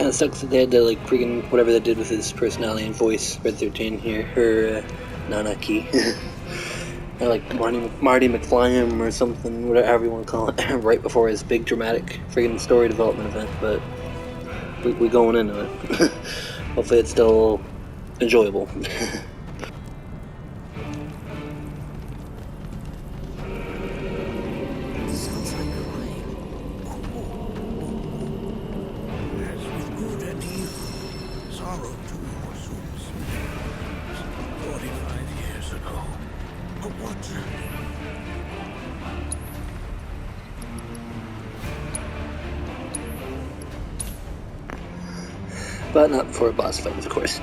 Kind of sucks that they had to like freaking whatever they did with his personality and voice. Red XIII here, her Nanaki, or like Marty McFly or something, whatever you want to call it, right before his big dramatic freaking story development event. But we going into it. Hopefully, it's still enjoyable. But not before a boss fight, of course.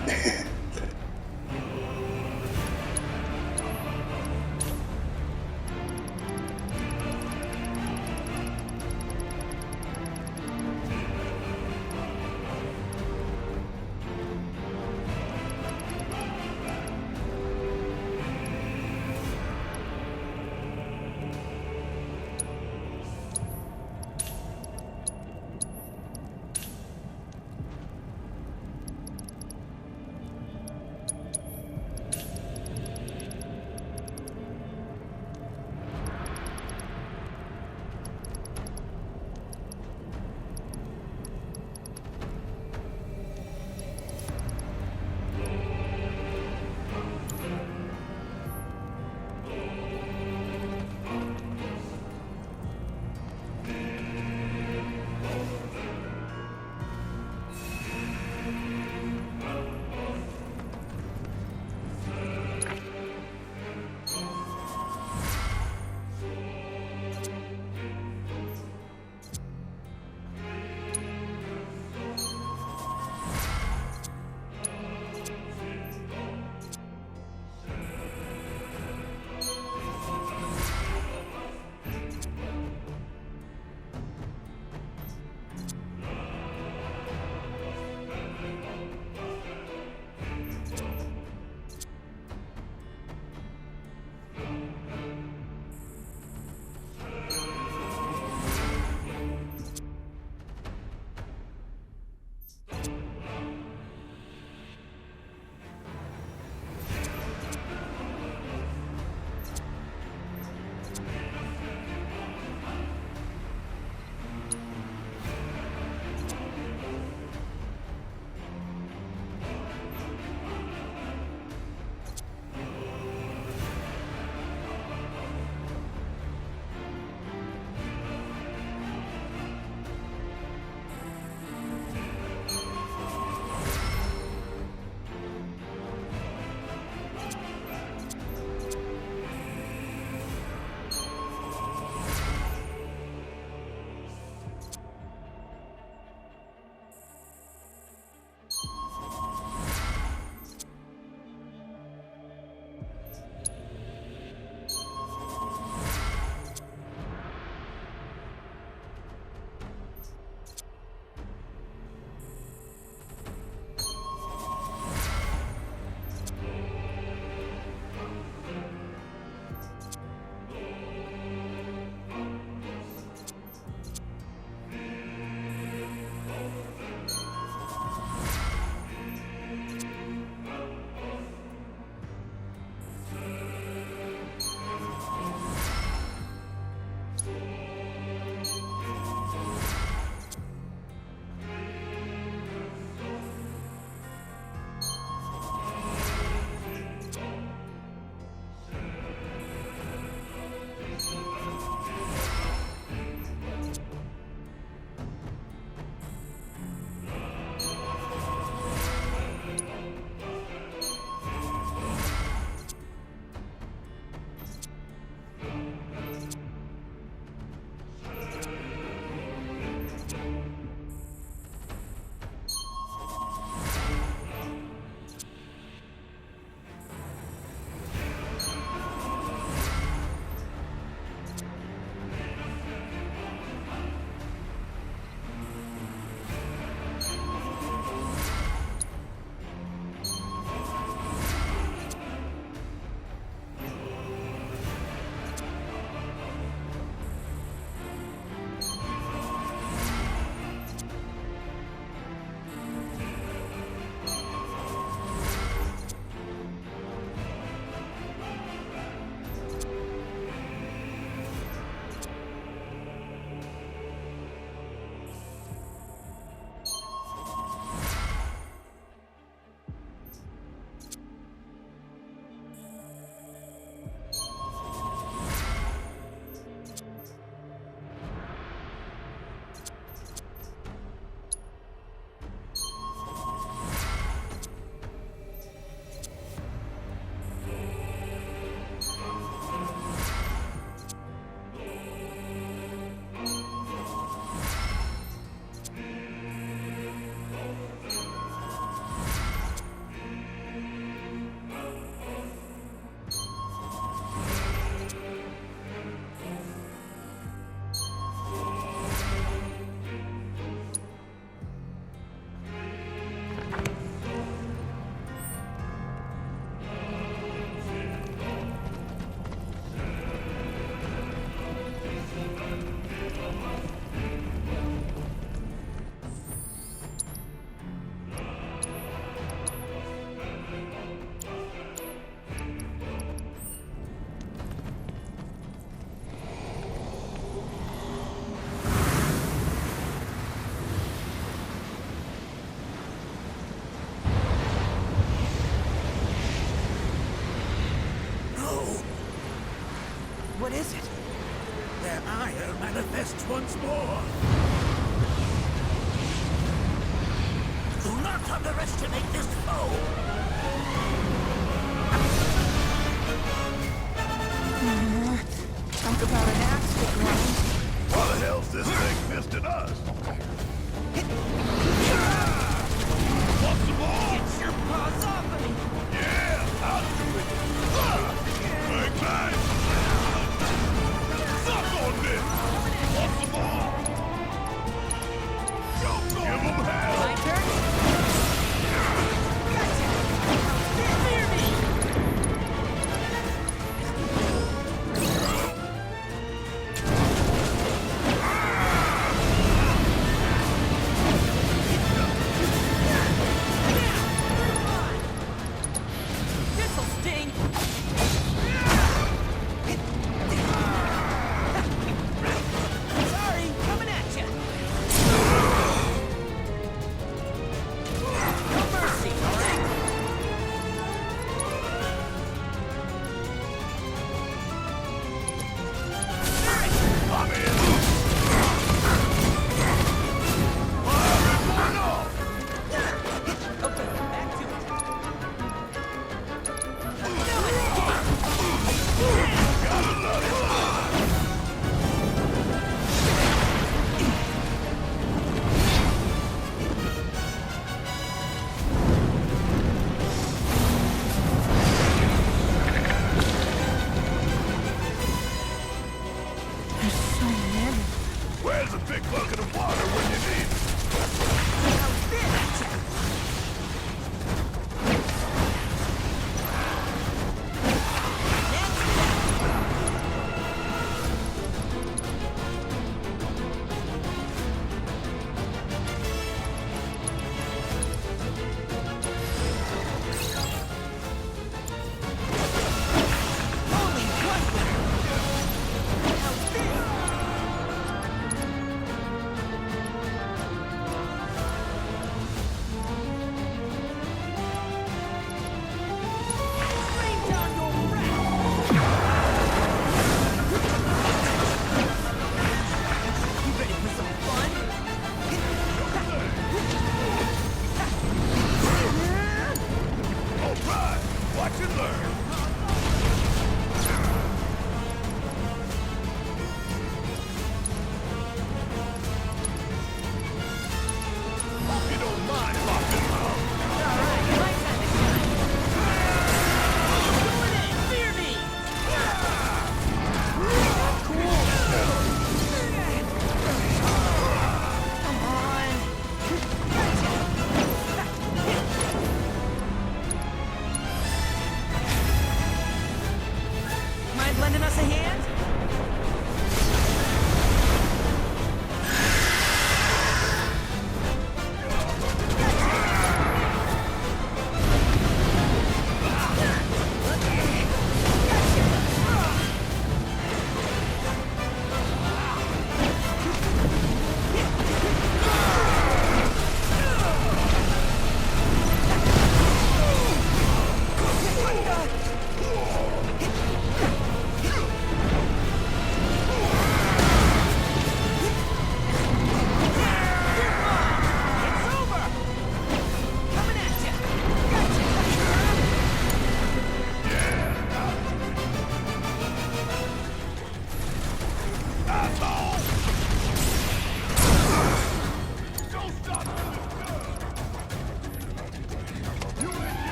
more! Do not underestimate this foe! Talk about an axe to grind. Why the hell's this thing fisting us? Want some more? Get your paws off of me! Yeah, I'll do it! Bang, bang! Suck on this! Want some more? Go, give 'em hell! My turn? Gotcha! Fear me!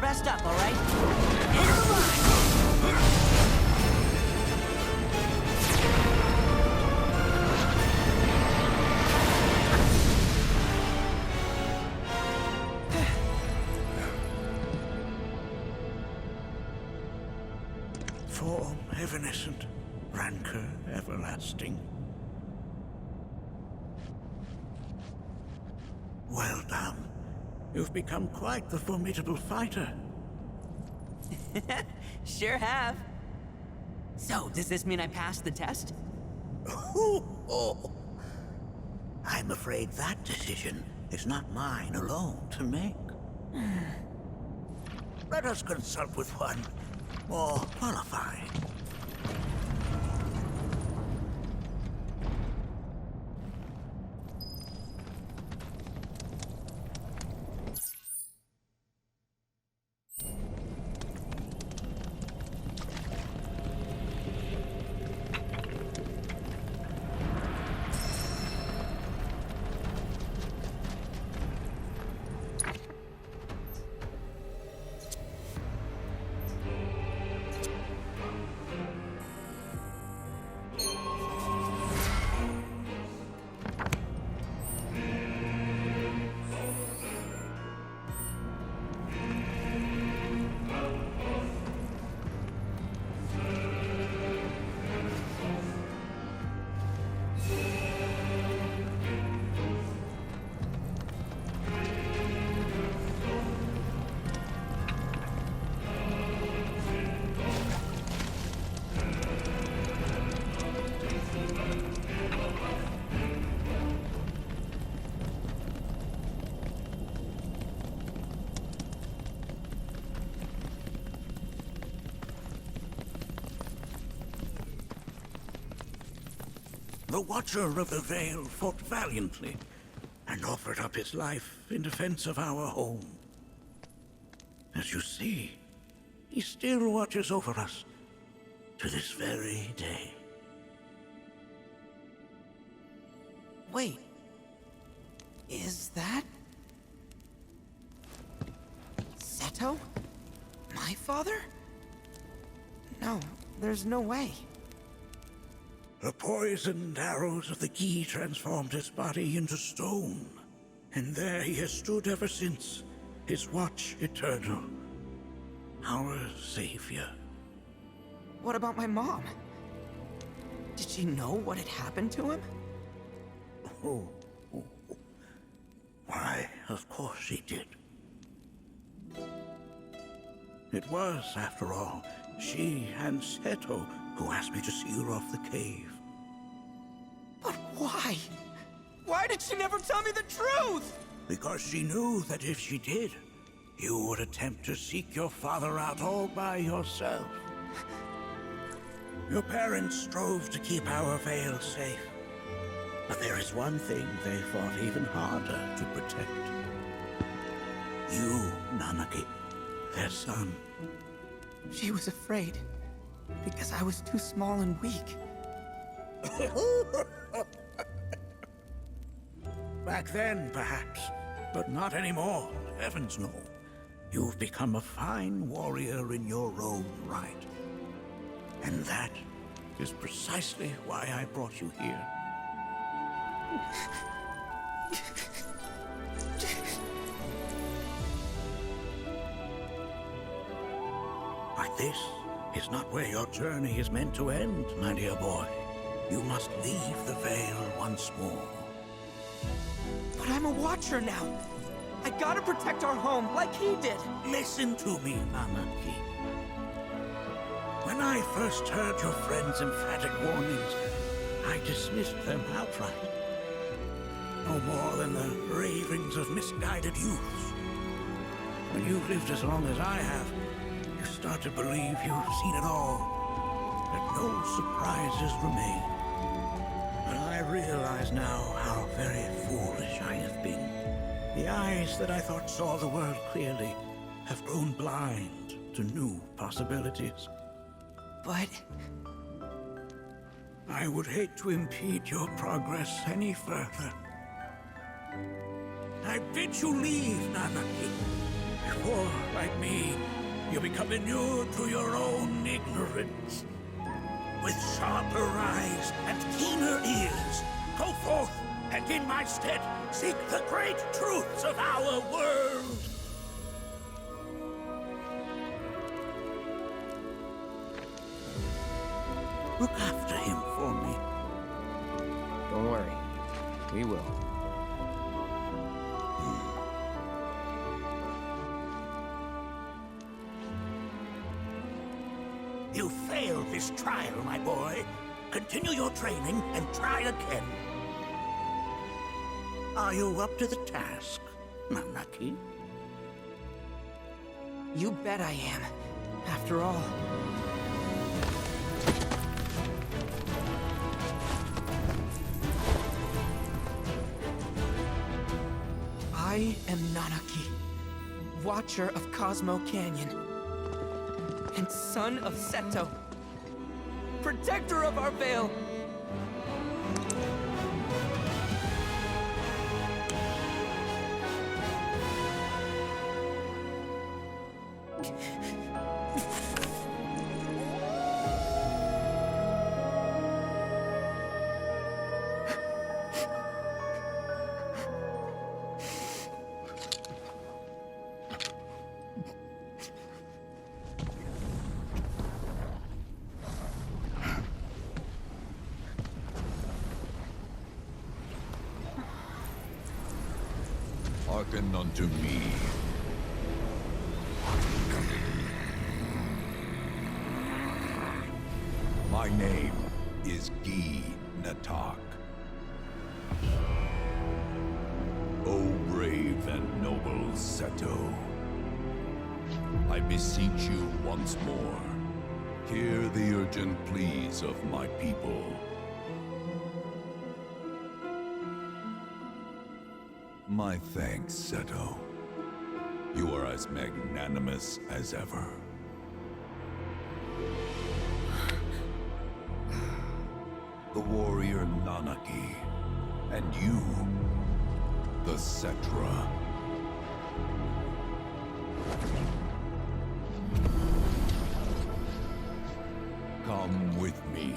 best up, all right? You're mine. Form evanescent, rancor everlasting. Well done. You've become quite the formidable fighter. Sure have. So, does this mean I passed the test? I'm afraid that decision is not mine alone to make. Let us consult with one more qualified. The Watcher of the Veil fought valiantly and offered up his life in defense of our home. As you see, he still watches over us to this very day. Wait. Is that... Seto? My father? No, there's no way. The poisoned arrows of the key transformed his body into stone, and there he has stood ever since, his watch eternal, our savior. What about my mom? Did she know what had happened to him? Oh. Why, of course she did. It was, after all, she and Seto who asked me to seal off the cave. But why? Why did she never tell me the truth? Because she knew that if she did, you would attempt to seek your father out all by yourself. Your parents strove to keep our Veil safe. But there is one thing they fought even harder to protect. You, Nanaki, their son. She was afraid. Because I was too small and weak. Back then, perhaps. But not anymore, heavens no. You've become a fine warrior in your own right. And that is precisely why I brought you here. But this is not where your journey is meant to end, my dear boy. You must leave the Veil once more. But I'm a Watcher now. I gotta protect our home like he did. Listen to me, Nanaki. When I first heard your friend's emphatic warnings, I dismissed them outright. No more than the ravings of misguided youths. When you've lived as long as I have, you start to believe you've seen it all, that no surprises remain. But I realize now how very foolish I have been. The eyes that I thought saw the world clearly have grown blind to new possibilities. But... I would hate to impede your progress any further. I bid you leave, Nanaki. For, like me, you become inured to your own ignorance. With sharper eyes and keener ears, go forth and in my stead seek the great truths of our world. Look after him for me. Don't worry. We will. You failed this trial, my boy. Continue your training and try again. Are you up to the task, Nanaki? You bet I am. After all. I am Nanaki, Watcher of Cosmo Canyon, and son of Seto, protector of our Veil. Hearken unto me. My name is Gi Natak. O brave and noble Seto, I beseech you once more, hear the urgent pleas of my people. My thanks, Seto. You are as magnanimous as ever. The warrior Nanaki, and you, the Cetra. Come with me.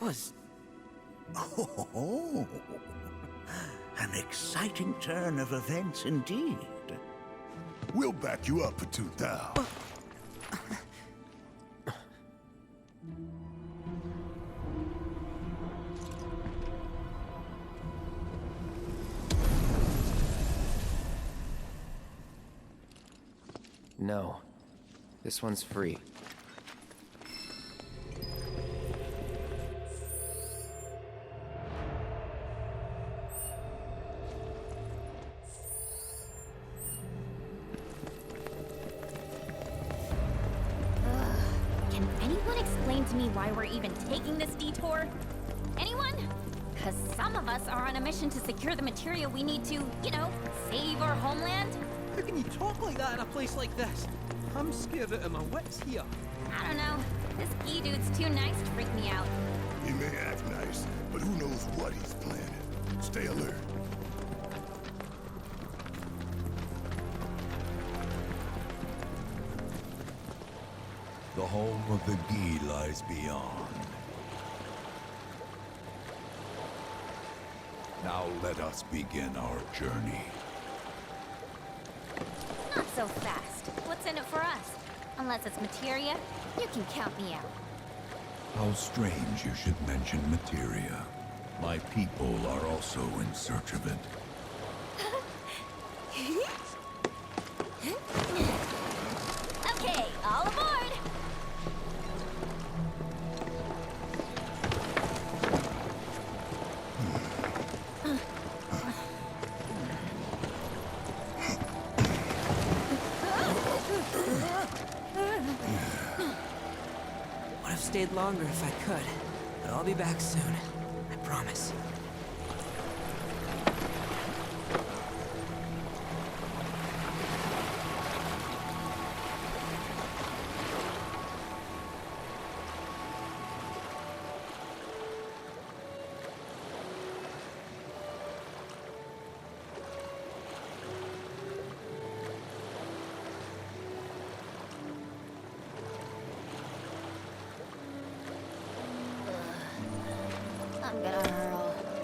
Was... Oh, an exciting turn of events indeed. We'll back you up for 2,000. No. This one's free. Can anyone explain to me why we're even taking this detour? Anyone? Because some of us are on a mission to secure the material we need to, you know, save our homeland. How can you talk like that in a place like this? I'm scared out of my wits here. I don't know. This Gi dude's too nice to freak me out. He may act nice, but who knows what he's planning. Stay alert. The home of the Gi lies beyond. Now let us begin our journey. Not so fast. What's in it for us? Unless it's materia, you can count me out. How strange you should mention materia. My people are also in search of it. Okay, all aboard! Would have stayed longer if I could, but I'll be back soon. I promise.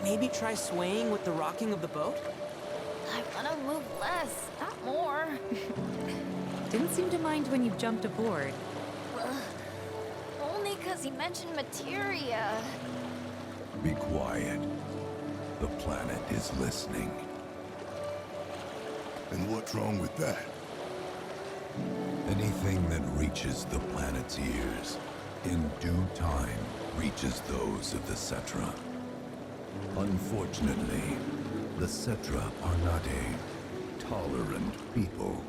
Maybe try swaying with the rocking of the boat? I wanna move less, not more. Didn't seem to mind when you jumped aboard. Only 'cause he mentioned materia. Be quiet. The planet is listening. And what's wrong with that? Anything that reaches the planet's ears, in due time, reaches those of the Cetra. Unfortunately, the Cetra are not a tolerant people.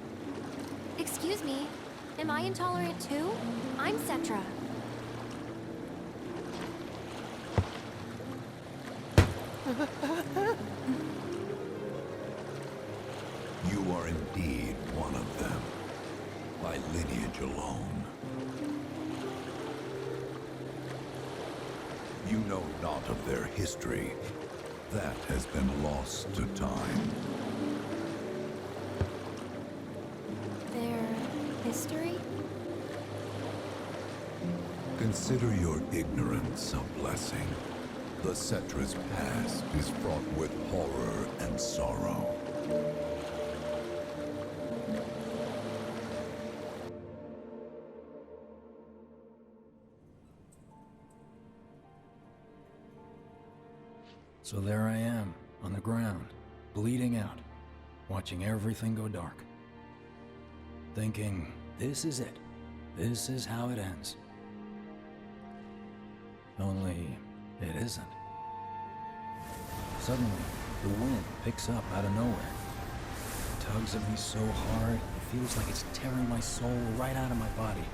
Excuse me, am I intolerant too? I'm Cetra. You are indeed one of them, by lineage alone. You know not of their history. That has been lost to time. Their history? Consider your ignorance a blessing. The Cetra's past is fraught with horror and sorrow. So there I am, on the ground, bleeding out, watching everything go dark. Thinking, this is it. This is how it ends. Only, it isn't. Suddenly, the wind picks up out of nowhere. It tugs at me so hard, it feels like it's tearing my soul right out of my body.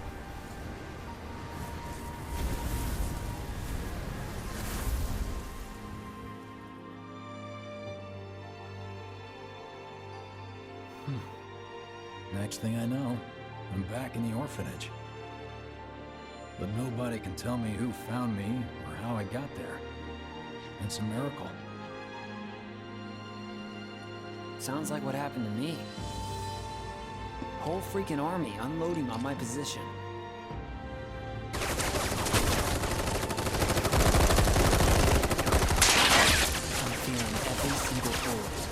Next thing I know, I'm back in the orphanage. But nobody can tell me who found me or how I got there. It's a miracle. Sounds like what happened to me. Whole freaking army unloading on my position. I'm feeling every single bullet.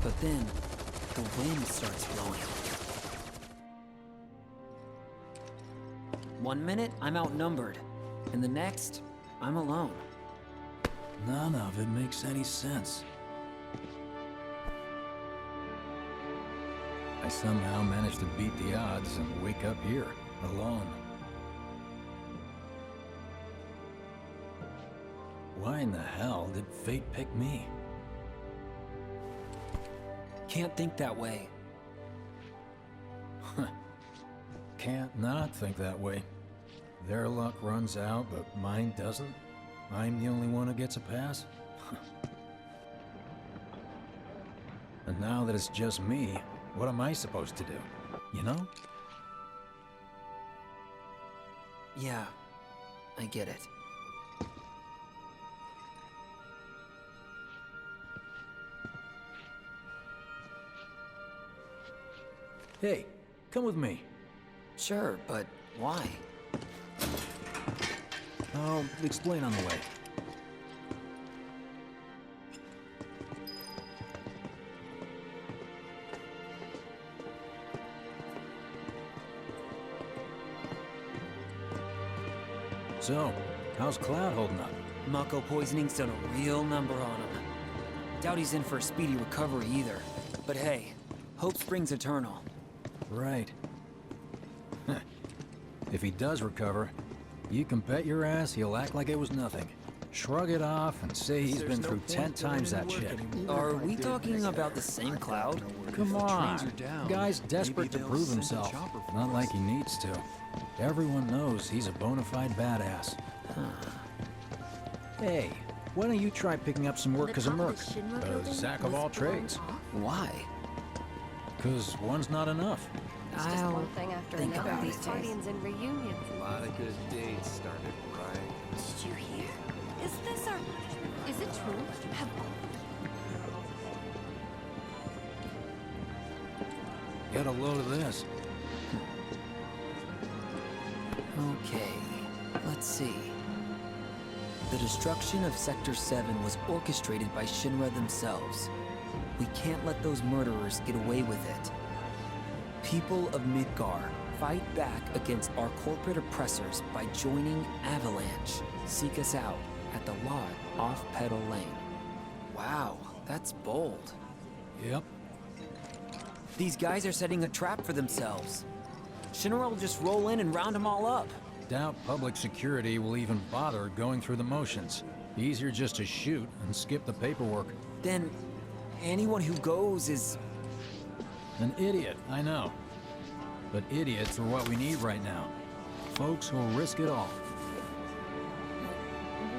But then, the wind starts blowing. 1 minute, I'm outnumbered. And the next, I'm alone. None of it makes any sense. I somehow managed to beat the odds and wake up here, alone. Why in the hell did fate pick me? Can't think that way. Can't not think that way. Their luck runs out, but mine doesn't? I'm the only one who gets a pass? And now that it's just me, what am I supposed to do? You know? Yeah, I get it. Hey, come with me. Sure, but why? I'll explain on the way. So, how's Cloud holding up? Mako poisoning's done a real number on him. Doubt he's in for a speedy recovery either. But hey, hope springs eternal. Right. If he does recover, you can bet your ass he'll act like it was nothing. Shrug it off and say he's been through 10 times that shit. Are we talking about the same Cloud? Come on. Guy's desperate to prove himself. Not like he needs to. Everyone knows he's a bona fide badass. Hey, why don't you try picking up some work as a merc? A Zack of all trades. Why? Because one's not enough. It's just one thing after think another. about These it. parties and reunions. A lot of good dates started, right? Did you hear? Is this our... Is it true? Have Get a load of this. Okay, let's see. The destruction of Sector 7 was orchestrated by Shinra themselves. We can't let those murderers get away with it. People of Midgar, fight back against our corporate oppressors by joining Avalanche. Seek us out at the lot off Petal Lane. Wow, that's bold. Yep. These guys are setting a trap for themselves. Shinra will just roll in and round them all up. Doubt public security will even bother going through the motions. Easier just to shoot and skip the paperwork. Then, anyone who goes is... An idiot, I know. But idiots are what we need right now. Folks who'll risk it all.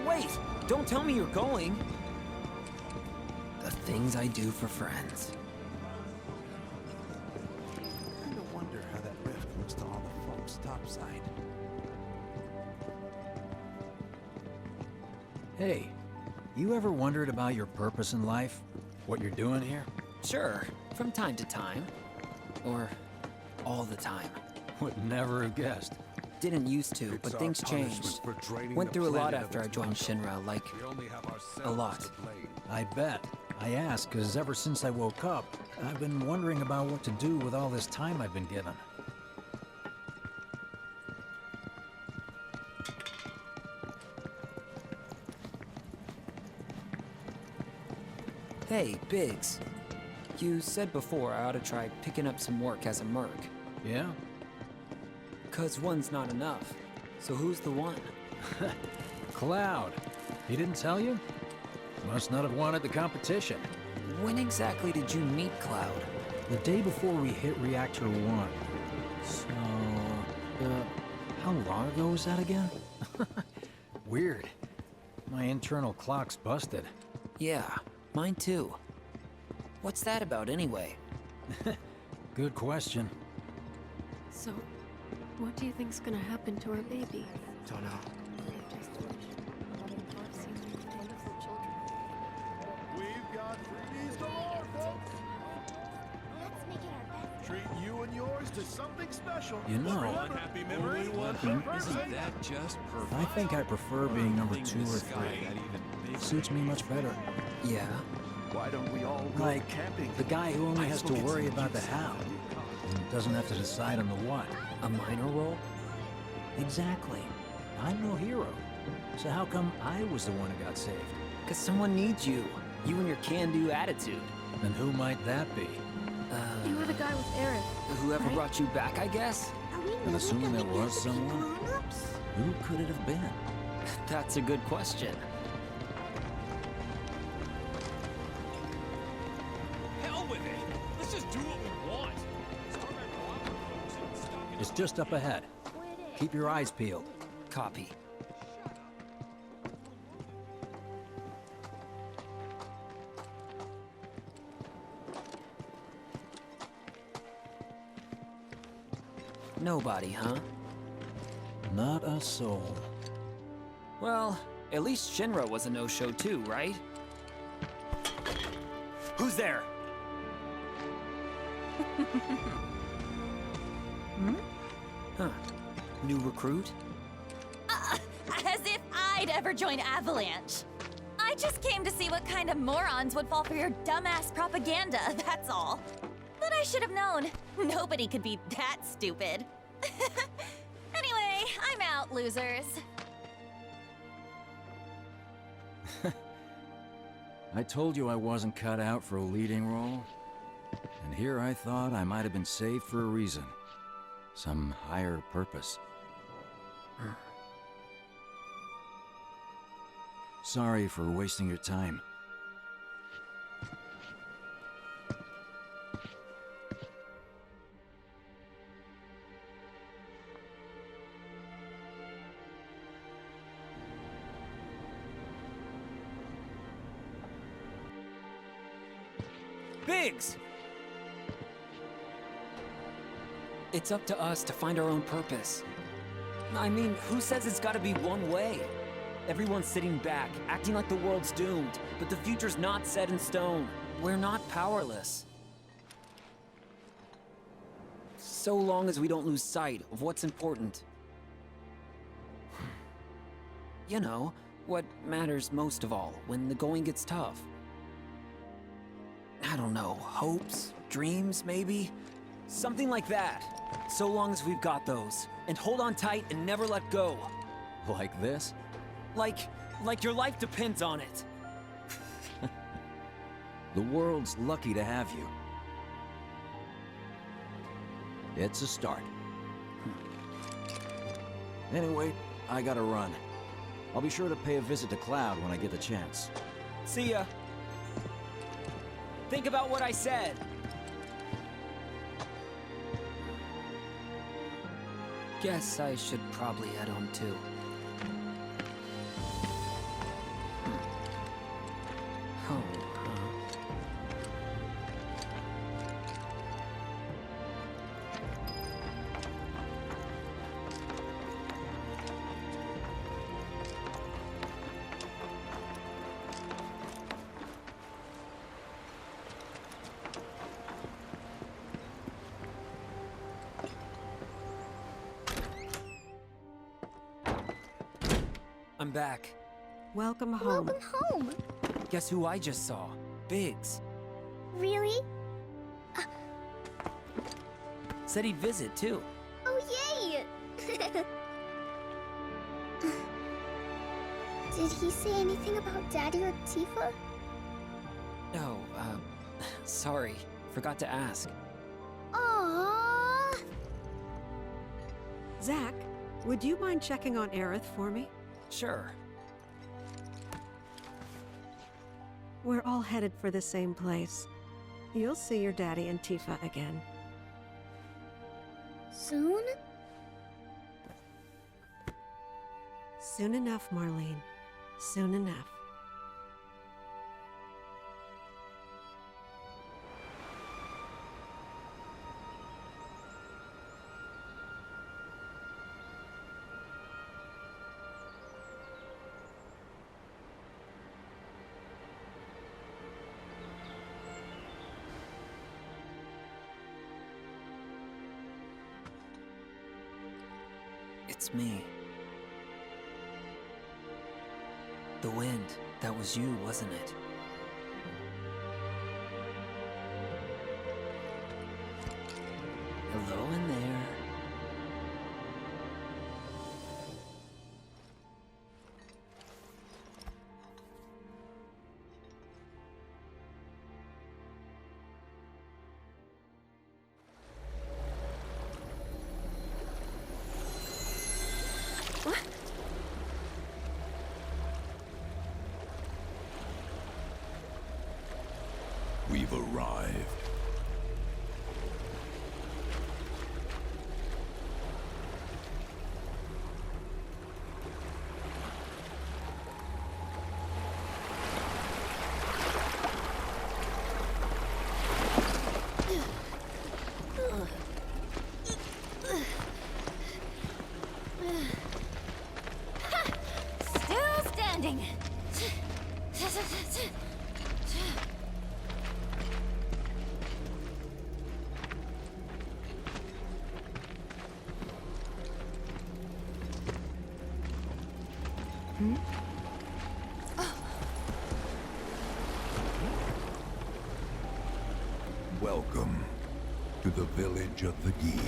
Wait! Don't tell me you're going! The things I do for friends. No wonder how that rift was to all the folks topside. Hey, you ever wondered about your purpose in life? What you're doing here? Sure, from time to time. Or all the time. Would never have guessed. Didn't used to, but things changed. Went through a lot after I joined Shinra, like, a lot. I bet. I ask because ever since I woke up, I've been wondering about what to do with all this time I've been given. Hey, Biggs. You said before I ought to try picking up some work as a merc. Yeah? 'Cause one's not enough. So who's the one? Cloud. He didn't tell you? Must not have wanted the competition. When exactly did you meet Cloud? The day before we hit Reactor 1. So, how long ago was that again? Weird. My internal clock's busted. Yeah, mine too. What's that about anyway? Good question. So, what do you think's gonna happen to our baby? Don't know. We've got freebies galore, folks. Let's make it our best. Treat you and yours to something special. You know, One happy memory. Isn't that just perfect? I think I prefer being number 2 or The sky 3. got even bigger. Suits me much better. Yeah? Why don't we all go Like, camping? the guy who only has to worry about the how, and doesn't have to decide on the what. A minor role? Exactly. I'm no hero. So how come I was the one who got saved? 'Cause someone needs you. You and your can-do attitude. And who might that be? You were the guy with Eric. Whoever right? brought you back, I guess? And assuming there was someone, who could it have been? That's a good question. Hell with it. Let's just do what we want. It's just up ahead. Keep your eyes peeled. Copy. Nobody, huh? Not a soul. Well, at least Shinra was a no-show too, right? Who's there? Huh. New recruit? As if I'd ever join Avalanche. I just came to see what kind of morons would fall for your dumbass propaganda, that's all. But I should have known. Nobody could be that stupid. Anyway, I'm out, losers. I told you I wasn't cut out for a leading role. And here I thought I might have been saved for a reason. Some higher purpose. Sorry for wasting your time. Biggs! It's up to us to find our own purpose. I mean, who says it's gotta be one way? Everyone's sitting back, acting like the world's doomed, but the future's not set in stone. We're not powerless. So long as we don't lose sight of what's important. You know, what matters most of all when the going gets tough. I don't know, hopes, dreams, maybe? Something like that. So long as we've got those. And hold on tight and never let go. Like this? Like your life depends on it. The world's lucky to have you. It's a start. Anyway, I gotta run. I'll be sure to pay a visit to Cloud when I get the chance. See ya. Think about what I said. Guess I should probably head home too. Home, huh? I'm back. Welcome home. Welcome home. Guess who I just saw? Biggs. Really? Said he'd visit, too. Oh, yay! Did he say anything about Daddy or Tifa? No, sorry. Forgot to ask. Aww. Zack, would you mind checking on Aerith for me? Sure. We're all headed for the same place. You'll see your daddy and Tifa again. Soon? Soon enough, Marlene. Soon enough. It's me. The wind, that was you, wasn't it? Hello in there. We've arrived. Still standing. Welcome to the village of the Gi.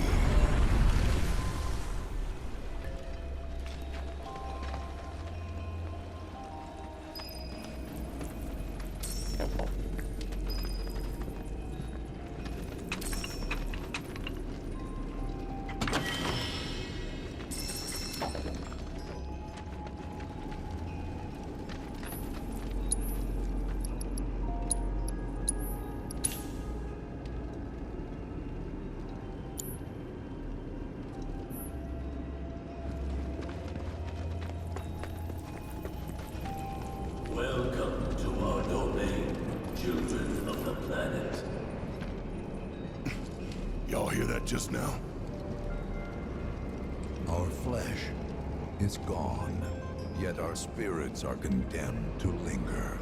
Welcome to our domain, children of the planet. Y'all hear that just now? Our flesh is gone, yet our spirits are condemned to linger.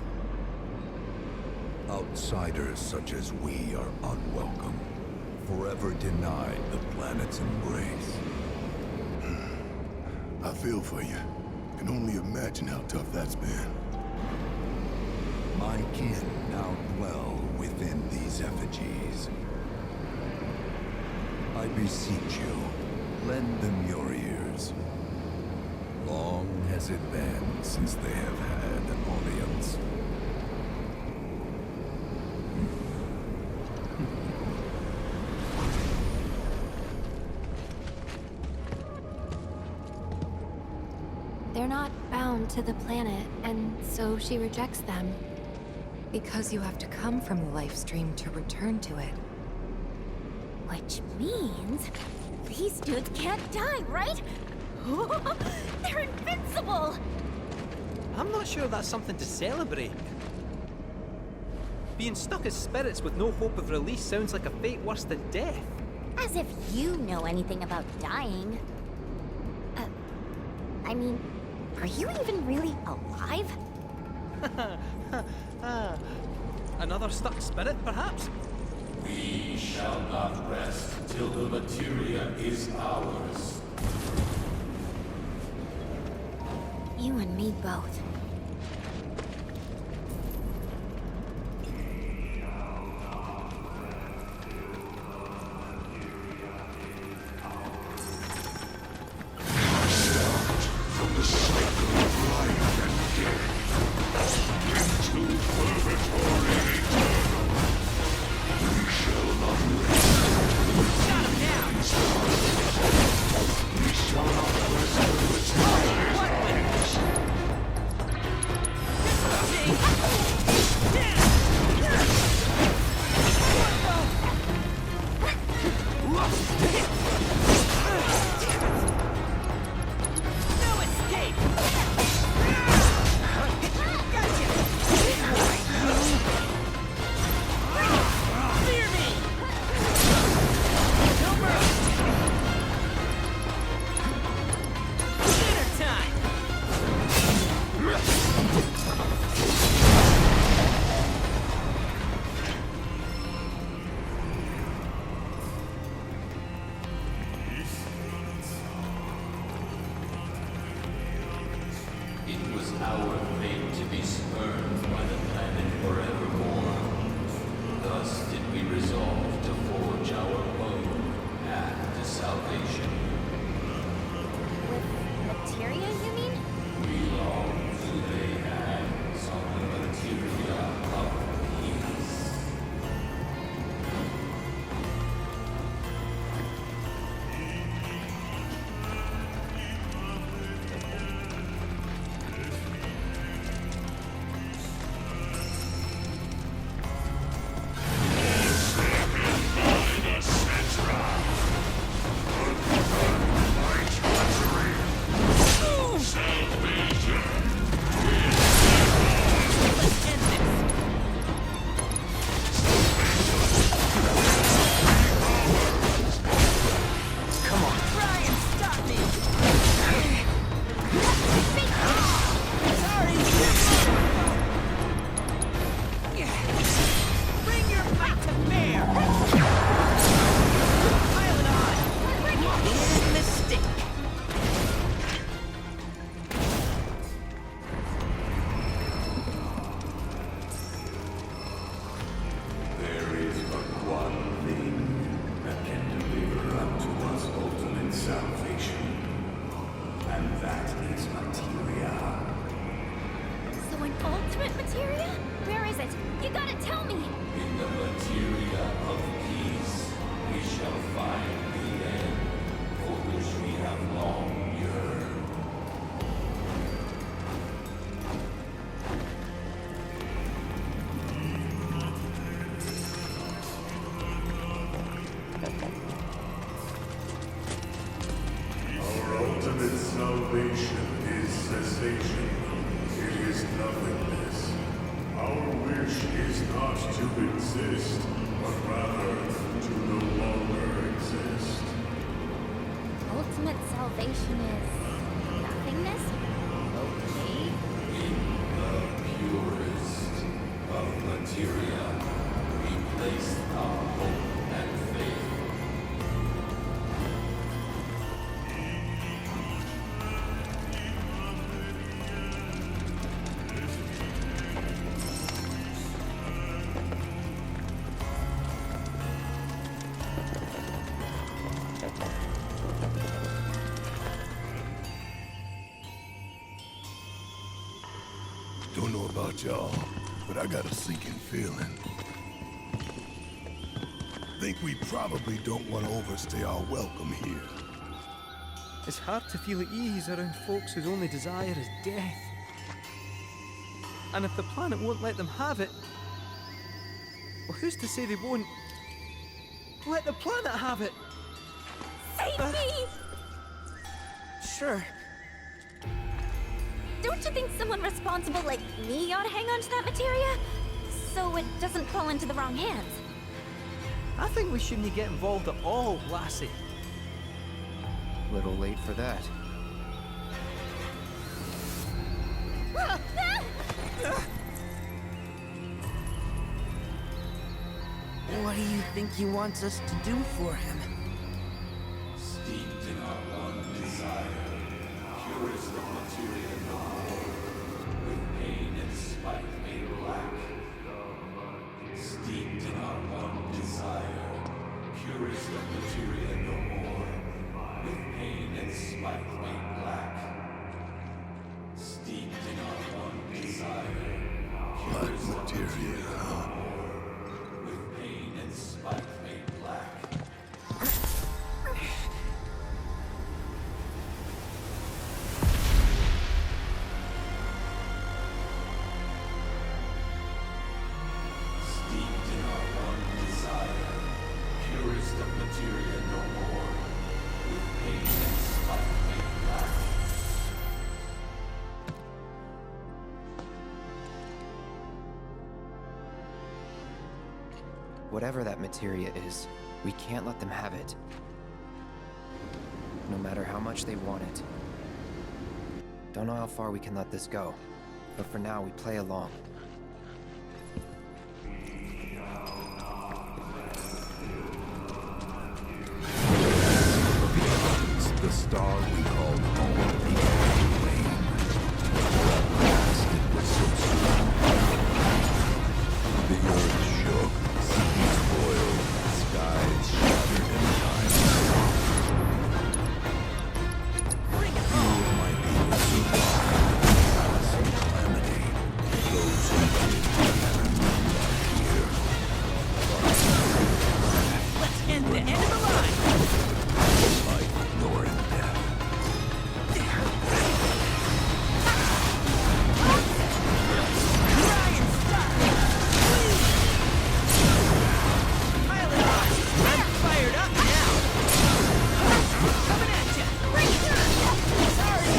Outsiders such as we are unwelcome. forever denied the planet's embrace. I feel for you. Can only imagine how tough that's been. My kin now dwell within these effigies. I beseech you, lend them your ears. Long has it been since they have had an audience. They're not bound to the planet, and so she rejects them. Because you have to come from the life stream to return to it. Which means these dudes can't die, right? They're invincible! I'm not sure that's something to celebrate. Being stuck as spirits with no hope of release sounds like a fate worse than death. As if you know anything about dying. I mean, are you even really alive? Another stuck spirit, perhaps? We shall not rest till the materia is ours. You and me both. It was our fate to be spurned by the planet forevermore. Thus did we resolve to forge our own path to salvation. With materia, you mean? We long to lay hands on the materia of peace. Ultimate materia? Where is it? You gotta tell me! In the materia of peace, we shall find the end for which we have long yearned. Our ultimate salvation is cessation. It is nothingness. Our wish is not to exist, but rather to no longer exist. Ultimate salvation is nothingness? Okay. In the purest of materia, we place our hope and faith. know about y'all, but I got a sinking feeling. Think we probably don't want to overstay our welcome here. It's hard to feel at ease around folks whose only desire is death. And if the planet won't let them have it, well, who's to say they won't let the planet have it? Save me! Sure. Don't you think someone responsible like me ought to hang on to that materia? So it doesn't fall into the wrong hands. I think we shouldn't get involved at all, lassie. Little late for that. What do you think he wants us to do for him? Steeped in our one desire, cures the materia no more, with pain and spite made black. Steeped in our one desire, cures the materia no more, with pain and spite made black. Steeped in our one desire, cures the materia no more, with pain and spite made black. Steeped in our one desire, cures the materia no more, with pain and spite made black. Whatever that materia is, we can't let them have it. No matter how much they want it. Don't know how far we can let this go, but for now we play along. The star we called home began to wane. At last it was so soon. The earth shook, seas boiled, skies shattered, and time stopped. Few might be able to survive the chaos and calamity. Those who did together here. Let's end the end of the line! Life nor in death. Fired up now! Coming at ya! Sorry!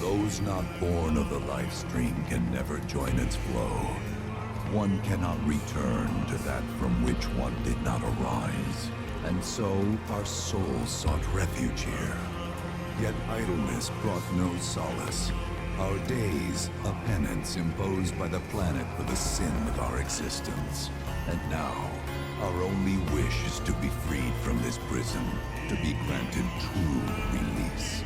Those not born of the life stream can never join its flow. One cannot return to that from which one did not arise. And so our souls sought refuge here. Yet idleness brought no solace. Our days, a penance imposed by the planet for the sin of our existence. And now, our only wish is to be freed from this prison, to be granted true release.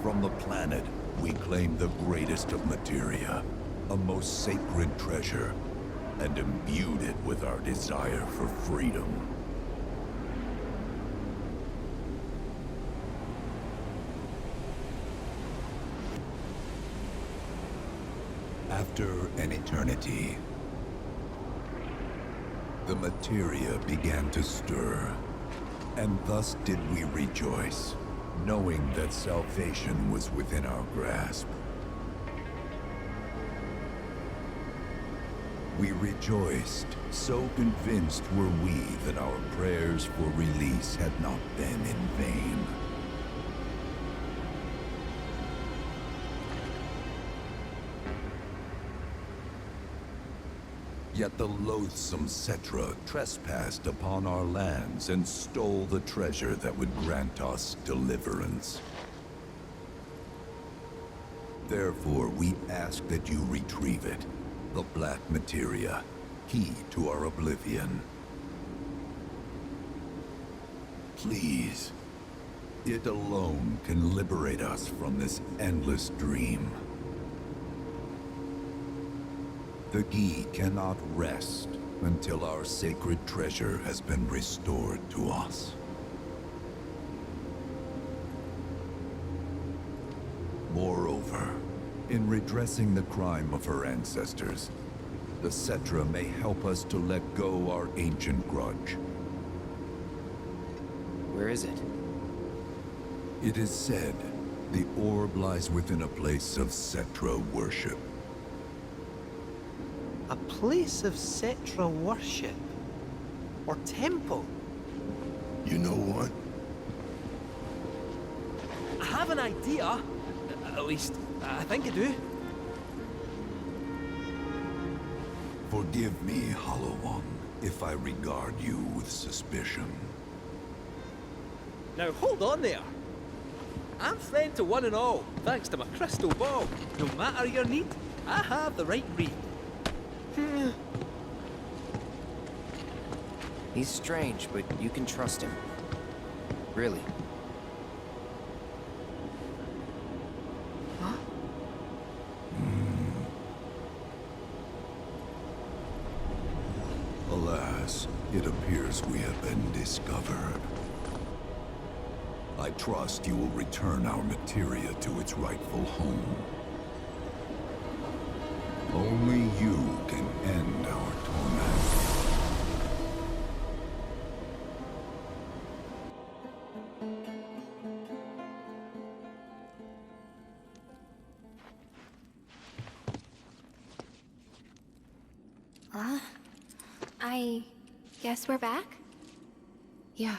From the planet, we claim the greatest of materia, a most sacred treasure, and imbued it with our desire for freedom. After an eternity, the materia began to stir, and thus did we rejoice, knowing that salvation was within our grasp. We rejoiced, so convinced were we that our prayers for release had not been in vain. Yet the loathsome Cetra trespassed upon our lands and stole the treasure that would grant us deliverance. Therefore, we ask that you retrieve it, The black materia, key to our oblivion. Please. It alone can liberate us from this endless dream. The Gi cannot rest until our sacred treasure has been restored to us. Moreover, in redressing the crime of her ancestors, the Cetra may help us to let go our ancient grudge. Where is it? It is said the orb lies within a place of Cetra worship. A place of Cetra worship? Or temple? You know what? I have an idea. At least, I think I do. Forgive me, Hollow One, if I regard you with suspicion. Now hold on there. I'm friend to one and all, thanks to my crystal ball. No matter your need, I have the right read. He's strange, but you can trust him. Really. Huh? Alas, it appears we have been discovered. I trust you will return our materia to its rightful home. Only you can end our torment. I guess we're back? Yeah.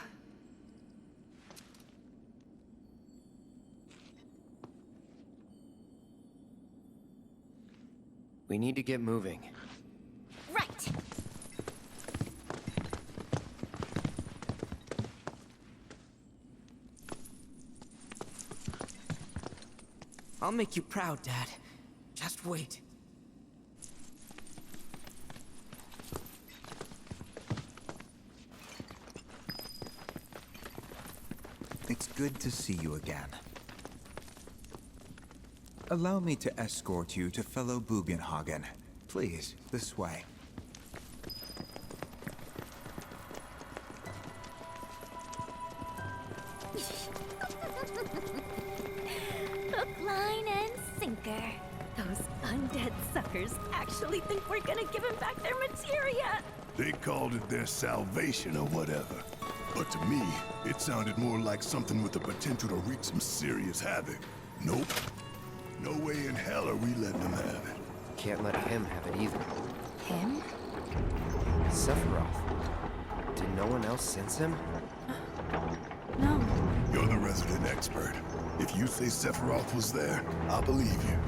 We need to get moving. Right. I'll make you proud, Dad. Just wait. It's good to see you again. Allow me to escort you to fellow Bugenhagen. Please, this way. Hook, line, and sinker. Those undead suckers actually think we're gonna give them back their materia. They called it their salvation or whatever. But to me, it sounded more like something with the potential to wreak some serious havoc. Nope. No way in hell are we letting them have it. Can't let him have it either. Him? Sephiroth. Did no one else sense him? No. You're the resident expert. If you say Sephiroth was there, I'll believe you.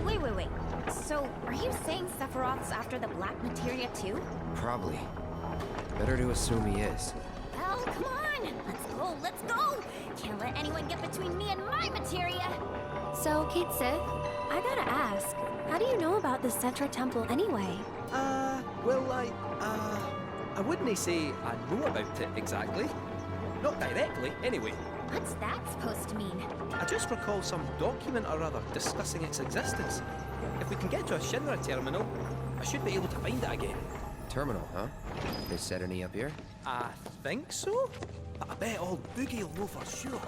Wait. So, are you saying Sephiroth's after the black materia too? Probably. Better to assume he is. Well, come on! Let's go! Can't let anyone get between me and my materia! So, Kate Sith, I gotta ask, how do you know about the Cetra Temple anyway? Well, I wouldn't say I know about it exactly. Not directly, anyway. What's that supposed to mean? I just recall some document or other discussing its existence. If we can get to a Shinra terminal, I should be able to find it again. Terminal, huh? They set any up here? I think so? But I bet old Boogie will know for sure.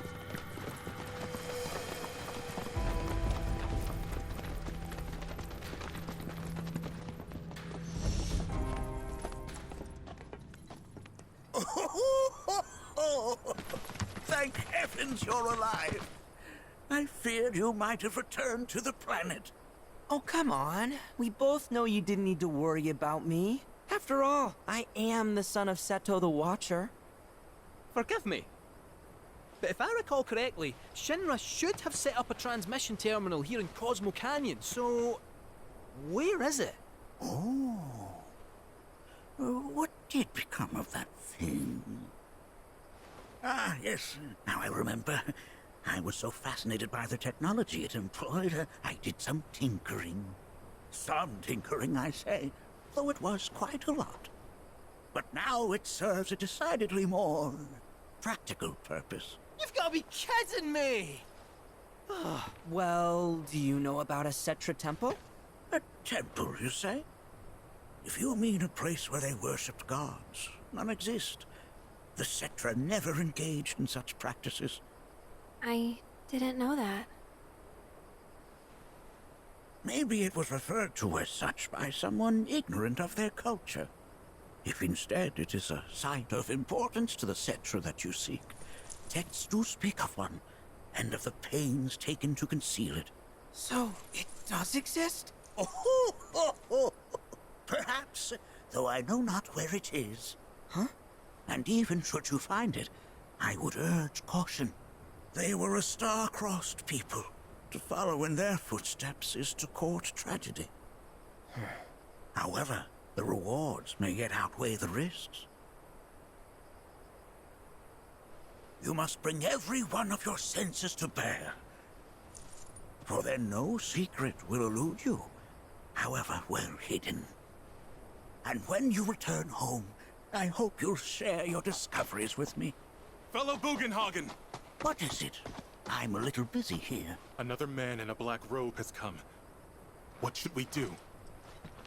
Thank heavens you're alive. I feared you might have returned to the planet. Oh, come on. We both know you didn't need to worry about me. After all, I am the son of Seto the Watcher. Forgive me. But if I recall correctly, Shinra should have set up a transmission terminal here in Cosmo Canyon, so... where is it? Oh. What did become of that thing? Ah, yes, now I remember. I was so fascinated by the technology it employed, I did some tinkering. Some tinkering, I say, though it was quite a lot. But now it serves a decidedly more practical purpose. You've got to be kidding me! Well, do you know about a Cetra temple? A temple, you say? If you mean a place where they worshipped gods, none exist. The Cetra never engaged in such practices. I didn't know that. Maybe it was referred to as such by someone ignorant of their culture. If instead it is a site of importance to the Cetra that you seek, texts do speak of one, and of the pains taken to conceal it. So, it does exist? Oh, perhaps, though I know not where it is. Huh? And even should you find it, I would urge caution. They were a star-crossed people. To follow in their footsteps is to court tragedy. However, the rewards may yet outweigh the risks. You must bring every one of your senses to bear. For then no secret will elude you, however well hidden. And when you return home, I hope you'll share your discoveries with me. Fellow Bugenhagen! What is it? I'm a little busy here. Another man in a black robe has come. What should we do?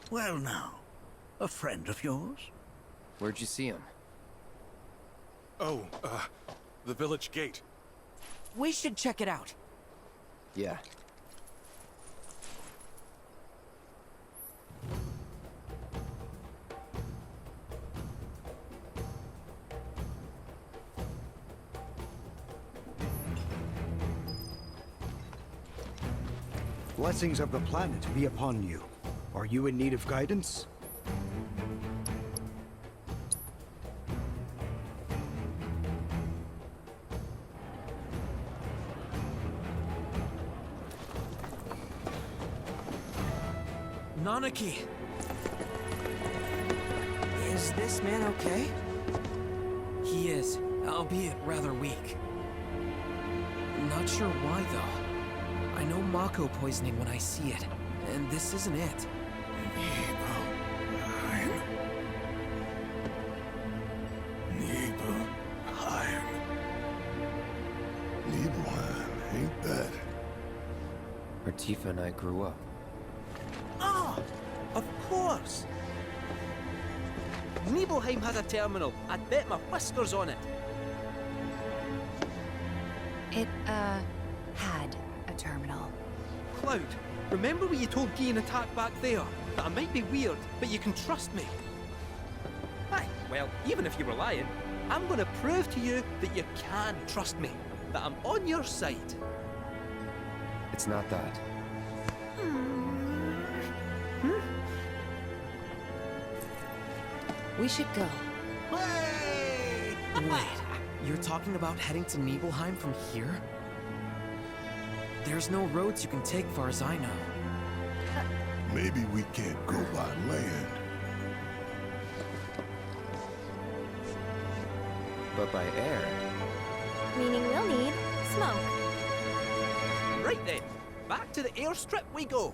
Well now, a friend of yours? Where'd you see him? Oh, the village gate. We should check it out. Yeah. Blessings of the planet be upon you. Are you in need of guidance? Nanaki! Is this man okay? He is, albeit rather weak. Not sure why, though. I know Mako poisoning when I see it, and this isn't it. Nibelheim, ain't that? Where Tifa and I grew up. Ah, of course. Nibelheim has a terminal. I'd bet my whiskers on it. It, had a terminal. Cloud, remember what you told Guy in Attack back there? That I might be weird, but you can trust me. Aye, well, even if you were lying, I'm gonna prove to you that you can trust me. That I'm on your side. It's not that. We should go. Wait, you're talking about heading to Nibelheim from here? There's no roads you can take far as I know. Maybe we can't go by land. But by air. Meaning we'll need smoke. Right then, back to the airstrip we go.